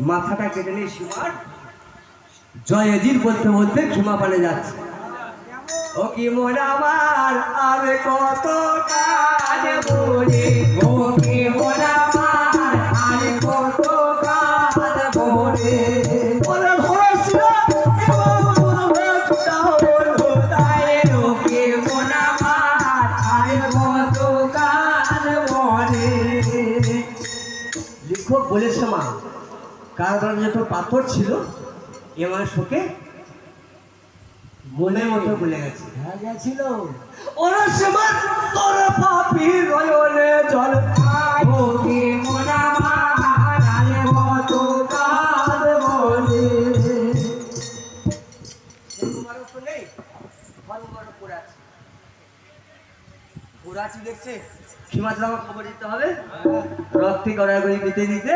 মাথাটা কেটে নিয়ে সীমার জয়জিৎ বলতে বলতে ক্ষমা পানে যাচ্ছে। ও কি মন আমার আর কত কাজ বলে, ও কি মন আমার আর কত কাজ বলে, ওরে ভরসা এমন ভরসা হলো তাই, ও কি মন আমার আর কত কাজ বলে। লেখক বলেছে মা কারণ যত পাথর ছিল এ মানুষকে মনের মতো বলে গেছে, গেছিল ওরা সমান তোর পাপি নয়নে জল ও কি মোনা মারালে কত কাজ বলে। তোমারও তো নেই, তোমার পড়ে আছে, পুরাচি দেখছে সীমাত্রা আমার খবর দিতে হবে, রক্তে গড়াগড়ি দিতে দিতে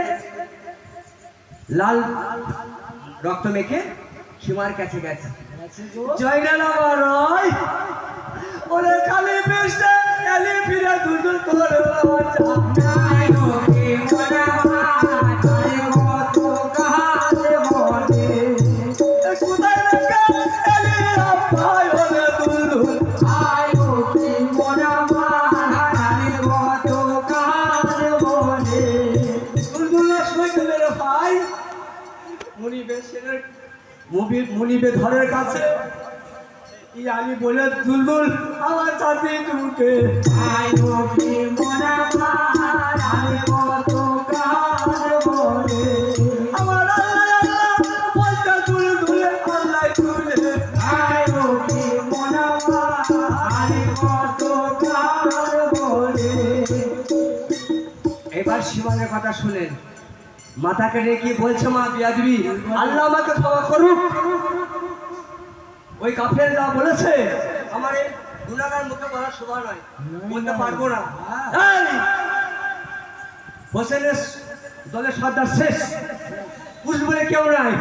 লাল রক্ত মেখে সীমার কাছে গেছে। জয়নাল আমার রয় ওরে খালি বেশে খালি ফিরে দুজন করে নাই ও কি মনা মারে কত কাজ বলে, কোথায় রাখা এলি আপায় ওরে দুলদুল আয় ও কি মনা মারে কত কাজ বলে। দুলদুলের সইতে রে ভাই মুনিবে ধরের কাছে আমি বলে দুলদুল আমার সাথে ঢুকে আমার পয়সা দুলদুলে আল্লাহ তুলে এবার সীমানের কথা শুনেন, মাথাকে রেখে বলছে মা বিয়াদবি আল্লাহ আমাকে ক্ষমা করুক, ওই কাফের যা বলেছে আমার এই গুনাহগার মুখে বলার শোভা নয়, বলতে পারবো না। হোসেনের দলের সর্দার শেষ, পুষ বলে কেউ নাই,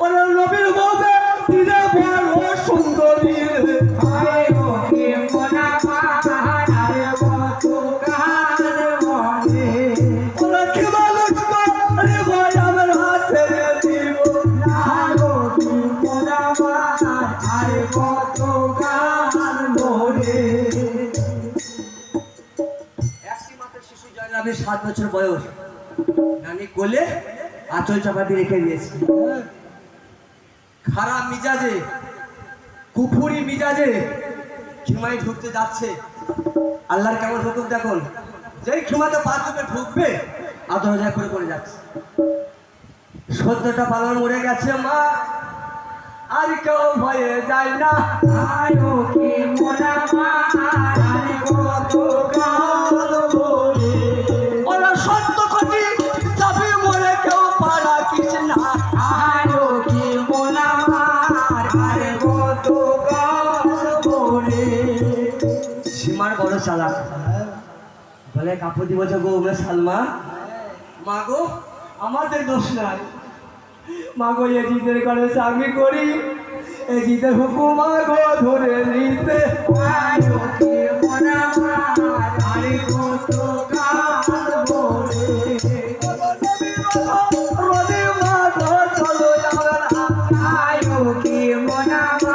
ওরা নবীর বউকে দিনে বড় সুন্দরী শিশু জয়লাভের 7 বছর বয়স, নানি কোলে আঁচল চাপাতি রেখে দিয়েছে। খারাপ মিজাজে কুফুরি মিজাজে খিমাই ঢুকতে যাচ্ছে, আল্লাহর কেমন হুকুম দেখুন, যেই খিমাতে পা ঢুকে ঢুকবে আদর হাজার করে পড়ে যাচ্ছে। 14টা পালন মরে গেছে মা, আর কেউ ভয়ে যায় না আয়ো কি মোনা মারে কত কাল বলে, ওরা 70 কোটি যাবে মরে কেউ পারা কিছু না আয়ো কি মোনা মারে কত কাল বলে। সীমার বড় চালাক বলে কাপড় দিব গো সালমা, মা গো আমাদের দোষ নাই, মাগো এ জিদের করে চাকরি করি, এ জিদের হুকুম মাগো ধরে নিতে